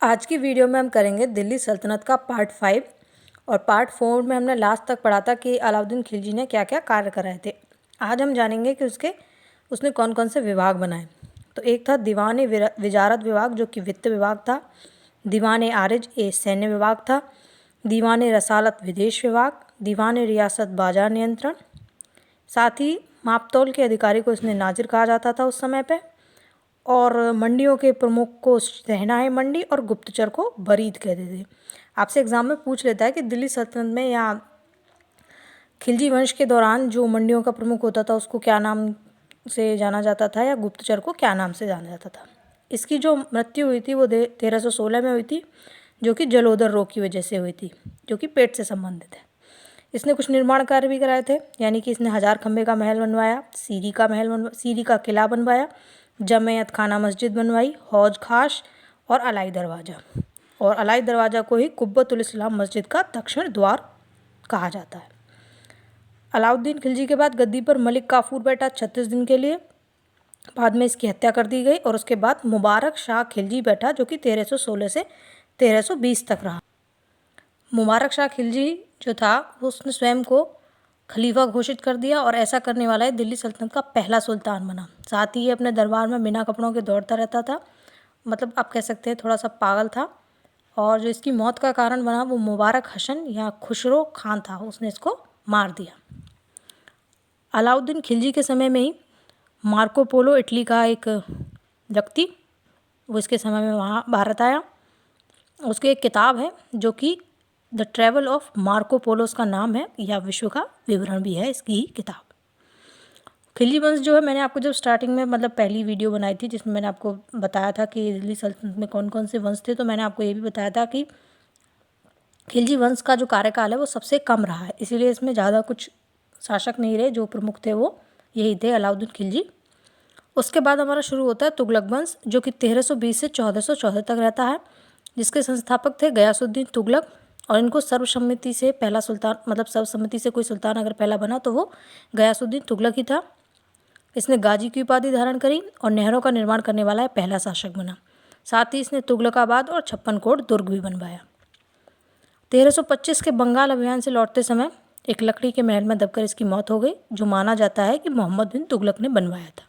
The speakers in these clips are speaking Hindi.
आज की वीडियो में हम करेंगे दिल्ली सल्तनत का पार्ट 5 और पार्ट 4 में हमने लास्ट तक पढ़ा था कि अलाउद्दीन खिलजी ने क्या क्या कार्य कराए थे। आज हम जानेंगे कि उसने कौन कौन से विभाग बनाए। तो एक था दीवान विजारत विभाग जो कि वित्त विभाग था, दीवान आरिज ए सैन्य विभाग था, दीवान रसालत विदेश विभाग, दीवान रियासत बाजार नियंत्रण, साथ ही मापतौल के अधिकारी को इसने नाजिर कहा जाता था उस समय पे, और मंडियों के प्रमुख को शहनाई मंडी और गुप्तचर को बरीद कहते थे। आपसे एग्जाम में पूछ लेता है कि दिल्ली सल्तनत में या खिलजी वंश के दौरान जो मंडियों का प्रमुख होता था उसको क्या नाम से जाना जाता था या गुप्तचर को क्या नाम से जाना जाता था। इसकी जो मृत्यु हुई थी वो 1316 में हुई थी, जो कि जलोदर रोग की वजह से हुई थी, जो कि पेट से संबंधित है। इसने कुछ निर्माण कार्य भी कराए थे, यानी कि इसने 1000 खंबे का महल बनवाया, सीरी का किला बनवाया, जमैयत खाना मस्जिद बनवाई, हौज खास और अलाई दरवाज़ा, और अलाई दरवाज़ा को ही कुब्बतुल इस्लाम मस्जिद का दक्षिण द्वार कहा जाता है। अलाउद्दीन खिलजी के बाद गद्दी पर मलिक काफूर बैठा 36 दिन के लिए, बाद में इसकी हत्या कर दी गई, और उसके बाद मुबारक शाह खिलजी बैठा जो कि 1316 से 1320 तक रहा। मुबारक शाह खिलजी जो था उसने स्वयं को खलीफा घोषित कर दिया और ऐसा करने वाला है दिल्ली सल्तनत का पहला सुल्तान बना। साथ ही ये अपने दरबार में बिना कपड़ों के दौड़ता रहता था, मतलब आप कह सकते हैं थोड़ा सा पागल था। और जो इसकी मौत का कारण बना वो मुबारक हसन या खुसरो खान था, उसने इसको मार दिया। अलाउद्दीन खिलजी के समय में ही मार्को पोलो इटली का एक व्यक्ति वो इसके समय में वहाँ भारत आया। उसकी एक किताब है जो कि the travel of Marco Polo उसका नाम है, या विश्व का विवरण भी है इसकी किताब। खिलजी वंश जो है, मैंने आपको जब स्टार्टिंग में मतलब पहली वीडियो बनाई थी जिसमें मैंने आपको बताया था कि दिल्ली सल्तनत में कौन कौन से वंश थे, तो मैंने आपको ये भी बताया था कि खिलजी वंश का जो कार्यकाल है वो सबसे कम रहा है, इसीलिए इसमें ज़्यादा कुछ शासक नहीं रहे। जो प्रमुख थे वो यही थे, अलाउद्दीन खिलजी। उसके बाद हमारा शुरू होता है तुगलक वंश जो कि 1320 से 1414 तक रहता है, जिसके संस्थापक थे गयासुद्दीन तुगलक। और इनको सर्वसम्मति से पहला सुल्तान, मतलब सर्वसम्मति से कोई सुल्तान अगर पहला बना तो वो गयासुद्दीन तुगलक ही था। इसने गाजी की उपाधि धारण करी और नहरों का निर्माण करने वाला है पहला शासक बना। साथ ही इसने तुगलकाबाद और 56 कोट दुर्ग भी बनवाया। 1325 के बंगाल अभियान से लौटते समय एक लकड़ी के महल में दबकर इसकी मौत हो गई, जो माना जाता है कि मोहम्मद बिन तुगलक ने बनवाया था।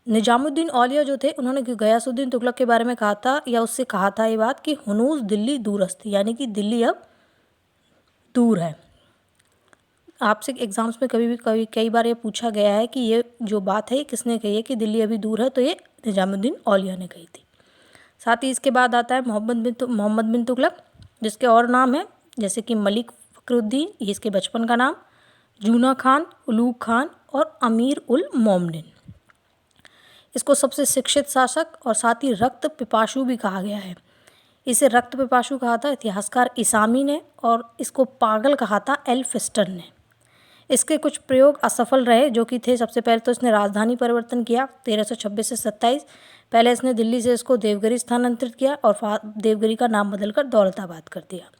निजामुद्दीन औलिया जो थे उन्होंने गयासुद्दीन तुगलक के बारे में कहा था, या उससे कहा था ये बात कि हुनूस दिल्ली दूरस्थ, यानी कि दिल्ली अब दूर है। आपसे एग्जाम्स में कई बार ये पूछा गया है कि ये जो बात है किसने कही है कि दिल्ली अभी दूर है, तो ये निजामुद्दीन औलिया ने कही थी। साथ ही इसके बाद आता है मोहम्मद बिन तुगलक, जिसके और नाम है जैसे कि मलिक फखरुद्दीन, ये इसके बचपन का नाम, जूना खान, उलूग खान और अमीर उल मोमनिन। इसको सबसे शिक्षित शासक और साथ ही रक्त पिपासु भी कहा गया है। इसे रक्त पिपासु कहा था इतिहासकार इसामी ने, और इसको पागल कहा था एल्फिस्टन ने। इसके कुछ प्रयोग असफल रहे, जो कि थे सबसे पहले तो इसने राजधानी परिवर्तन किया 1326 से 27। पहले इसने दिल्ली से इसको देवगिरी स्थानांतरित किया और देवगिरी का नाम बदलकर दौलताबाद कर दिया।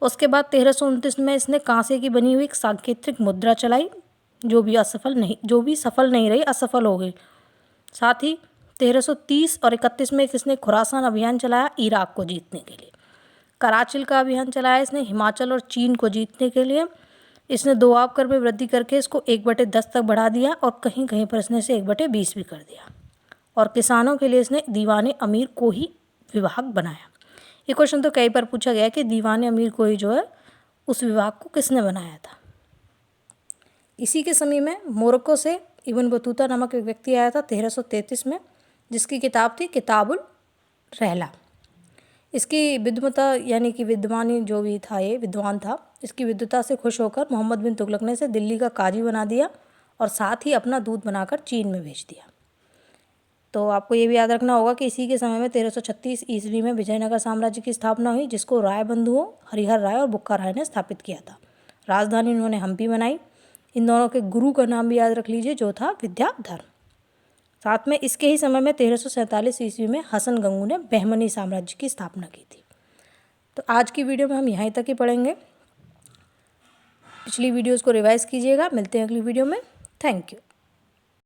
उसके बाद 1329 में इसने कांसे की बनी हुई एक सांकेतिक मुद्रा चलाई, जो भी सफल नहीं रही, असफल हो गई। साथ ही 1330 और 31 में इसने खुरासान अभियान चलाया इराक को जीतने के लिए। कराचिल का अभियान चलाया इसने हिमाचल और चीन को जीतने के लिए। इसने दोआब कर में वृद्धि करके इसको 1/10 तक बढ़ा दिया, और कहीं कहीं पर इसने इसे 1/20 भी कर दिया। और किसानों के लिए इसने दीवाने अमीर को ही विभाग बनाया। ये क्वेश्चन तो कई बार पूछा गया कि दीवाने अमीर को ही जो है उस विभाग को किसने बनाया था। इसी के समय में मोरक्को से इब्न बतूता नामक एक व्यक्ति आया था 1333 में, जिसकी किताब थी किताबुल रहला। इसकी विद्वता यानी कि विद्वानी जो भी था, ये विद्वान था, इसकी विद्वता से खुश होकर मोहम्मद बिन तुगलक ने इसे दिल्ली का काजी बना दिया और साथ ही अपना दूत बनाकर चीन में भेज दिया। तो आपको ये भी याद रखना होगा कि इसी के समय में 1336 ईस्वी में विजयनगर साम्राज्य की स्थापना हुई, जिसको राय बंधुओं हरिहर राय और बुक्का राय ने स्थापित किया था। राजधानी उन्होंने हम्पी बनाई। इन दोनों के गुरु का नाम भी याद रख लीजिए, जो था विद्याधर। साथ में इसके ही समय में 1347 ईस्वी में हसन गंगू ने बहमनी साम्राज्य की स्थापना की थी। तो आज की वीडियो में हम यहीं तक ही पढ़ेंगे। पिछली वीडियोस को रिवाइज कीजिएगा। मिलते हैं अगली वीडियो में। Thank you.